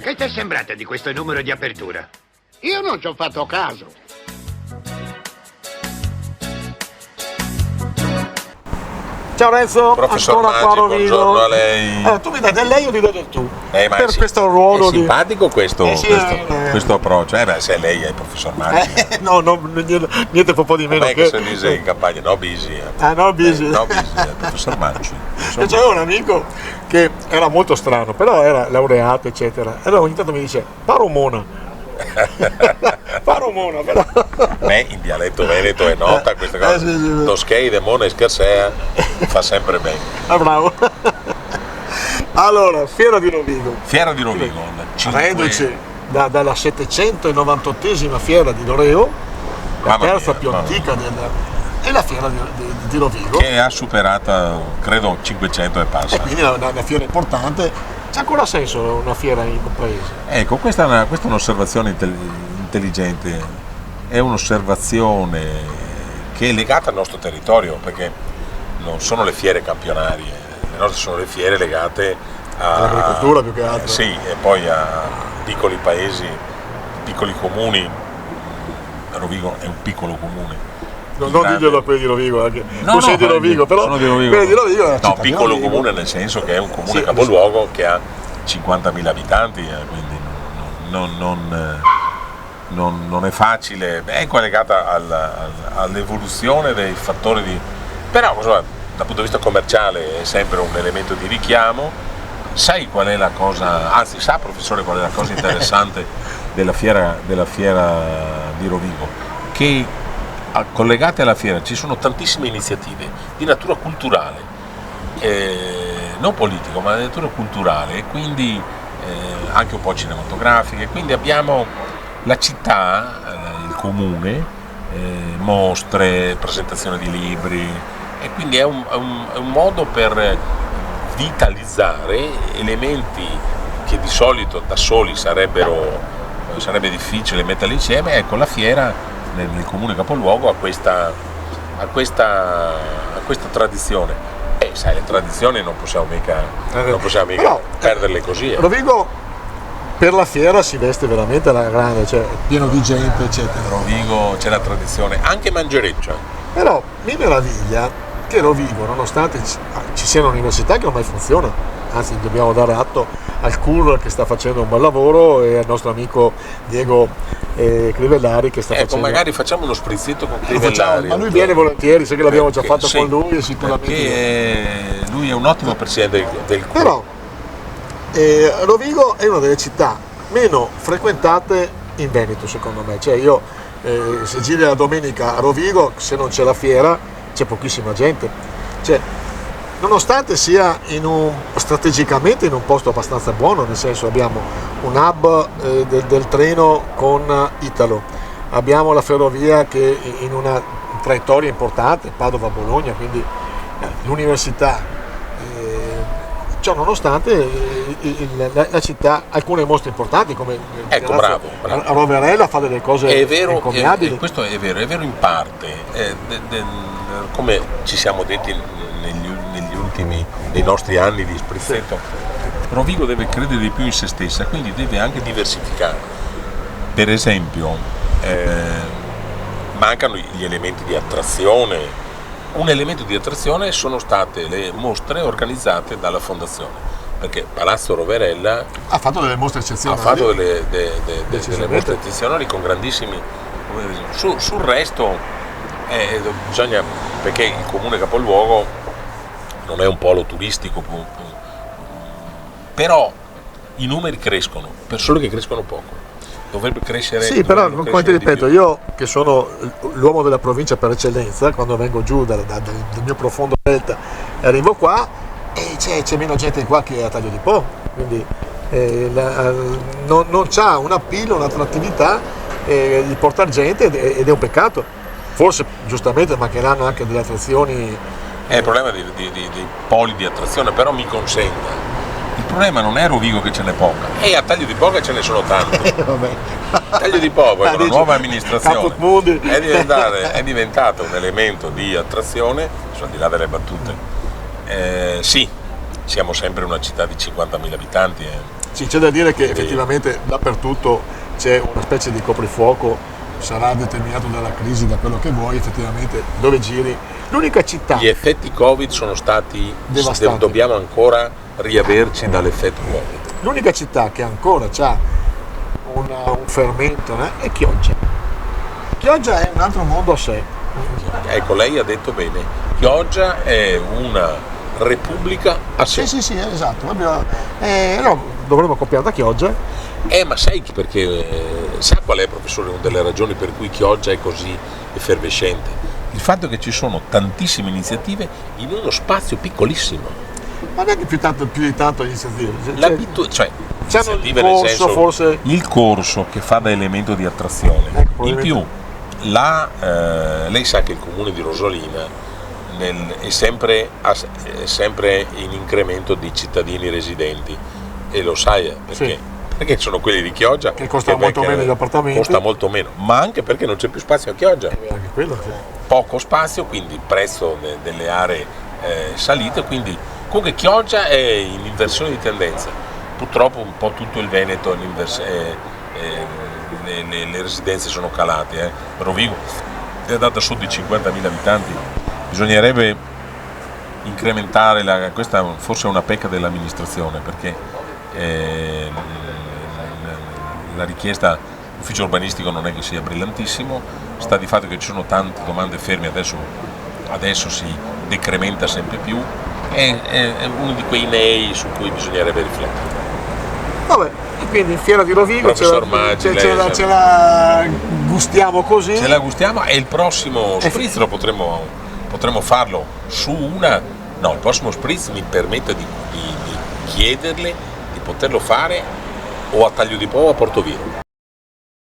Che ti è sembrato di questo numero di apertura? Io non ci ho fatto caso. Ciao Renzo, Professor ancora Maggi, qua a Rovigo. buongiorno a lei. Tu mi dai del lei o ti do del tu? Ma Per sì, questo ruolo è di... simpatico questo, sì, questo approccio. Se lei è il professor Maggi. No, niente po' di meno Com'è che si dice in campagna? No busy. No busy. No busy, professor Maggi. Io c'avevo un amico che era molto strano, però era laureato, eccetera. E allora ogni tanto mi dice, Paromona. Paromona, però. Beh, in dialetto veneto è nota questa cosa. Sì. Toschei, demone, scarsea, fa sempre bene. Ah, bravo. Allora, Fiera di Rovigo. Fiera di Rovigo. Reduce dalla 798esima Fiera di Loreo, la terza più antica è la Fiera di Rovigo. Che ha superato, credo, 500 e passa. E quindi è una fiera importante. C'è ancora senso una fiera in un paese? Ecco, questa è un'osservazione intelligente, è un'osservazione che è legata al nostro territorio, perché non sono le fiere campionarie, le nostre sono le fiere legate all'agricoltura più che altro. Sì, e poi a piccoli paesi, piccoli comuni. Rovigo è un piccolo comune. Non diglielo a quelli di Rovigo, anche No, sei di Rovigo, però sono di Rovigo. quelli di Rovigo è una città piccolo di Rovigo. comune nel senso che è un comune Sì, capoluogo che ha 50.000 abitanti, quindi non è facile, è collegata all'evoluzione dei fattori di... Però insomma, dal punto di vista commerciale è sempre un elemento di richiamo. Sai qual è la cosa, anzi sa professore qual è la cosa interessante della fiera di Rovigo? Che collegate alla fiera ci sono tantissime iniziative di natura culturale, non politico ma di natura culturale, e quindi anche un po' cinematografiche, quindi abbiamo la città, il comune, mostre, presentazione di libri, e quindi è un modo per vitalizzare elementi che di solito da soli sarebbe difficile metterli insieme. Ecco, la fiera nel comune capoluogo ha questa tradizione. Sai, le tradizioni non possiamo mica però, perderle così. Rovigo per la fiera si veste veramente alla grande, cioè pieno di gente, eccetera. Rovigo c'è la tradizione, anche Mangereccia. Però mi meraviglia che Rovigo, nonostante ci sia un'università che ormai funziona, anzi dobbiamo dare atto al CUR che sta facendo un bel lavoro e al nostro amico Diego Crivellari che sta facendo... magari facciamo uno sprizzetto con Crivellari. Ma lui viene volentieri, so che l'abbiamo già fatto con lui e sicuramente... Perché lui è un ottimo presidente del CUR. Però Rovigo è una delle città meno frequentate in Veneto, secondo me. Cioè io se giri la domenica a Rovigo, se non c'è la fiera c'è pochissima gente. Cioè, nonostante sia strategicamente in un posto abbastanza buono, nel senso abbiamo un hub del treno con Italo, abbiamo la ferrovia che in una traiettoria importante, Padova-Bologna, quindi l'università, ciò nonostante la città ha alcune mostre importanti come ecco, bravo. Roverella fa delle cose encomiabili. Questo è vero in parte, come ci siamo detti negli ultimi dei nostri anni di sprizzetto. Rovigo deve credere di più in se stessa, quindi deve anche diversificare. Per esempio, mancano gli elementi di attrazione. Un elemento di attrazione sono state le mostre organizzate dalla fondazione, perché Palazzo Roverella ha fatto delle mostre eccezionali, delle mostre eccezionali con grandissimi... Sul resto bisogna, perché il comune capoluogo non è un polo turistico, però i numeri crescono, per solo che crescono poco. Dovrebbe crescere. Sì, però come ti ripeto, io che sono l'uomo della provincia per eccellenza, quando vengo giù dal mio profondo delta e arrivo qua, c'è meno gente qua che a Taglio di Po, quindi non c'ha un appeal, un'attrattività di portare gente ed è un peccato. Forse giustamente mancheranno anche delle attrazioni. È il problema dei poli di attrazione, però mi consenta. Il problema non è Rovigo che ce n'è poca, e a Taglio di Po che ce ne sono tante. Taglio di Po, con la nuova amministrazione, è diventato un elemento di attrazione, al di là delle battute. Sì, siamo sempre una città di 50.000 abitanti, Sì, c'è da dire che effettivamente dappertutto c'è una specie di coprifuoco, sarà determinato dalla crisi, da quello che vuoi, effettivamente dove giri. L'unica città... Gli effetti Covid sono stati Devastanti. Dobbiamo ancora riaverci dall'effetto Covid. L'unica città che ancora ha un fermento è Chioggia. Chioggia è un altro mondo a sé. Ecco, lei ha detto bene, Chioggia è una repubblica a sé. Sì, esatto. No, dovremmo copiare da Chioggia. Ma sai perché, sa qual è, professore, una delle ragioni per cui Chioggia è così effervescente? Il fatto che ci sono tantissime iniziative in uno spazio piccolissimo. Ma neanche più di tanto iniziative. Iniziative il nel corso, senso, forse. il corso che fa da elemento di attrazione. Ecco, In più, lei sa che il comune di Rosolina è sempre in incremento di cittadini residenti, e lo sai perché? Sì. Perché sono quelli di Chioggia Che costa molto meno gli appartamenti. Costa molto meno, ma anche perché non c'è più spazio a Chioggia. Anche quello, sì. Poco spazio, quindi il prezzo delle aree salite, quindi comunque Chioggia è in inversione di tendenza. Purtroppo un po' tutto il Veneto le residenze sono calate. Rovigo è andata su di 50.000 abitanti, bisognerebbe incrementare questa forse è una pecca dell'amministrazione, perché la richiesta ufficio urbanistico non è che sia brillantissimo, sta di fatto che ci sono tante domande ferme, adesso si decrementa sempre più, è uno di quei nei su cui bisognerebbe riflettere. Vabbè, e quindi Fiera di Rovigo Professor Maggi, ce la gustiamo così. Ce la gustiamo, e il prossimo spritz lo potremmo farlo su una... No, il prossimo spritz mi permette di chiederle di poterlo fare o a Taglio di Po o a Portoviro.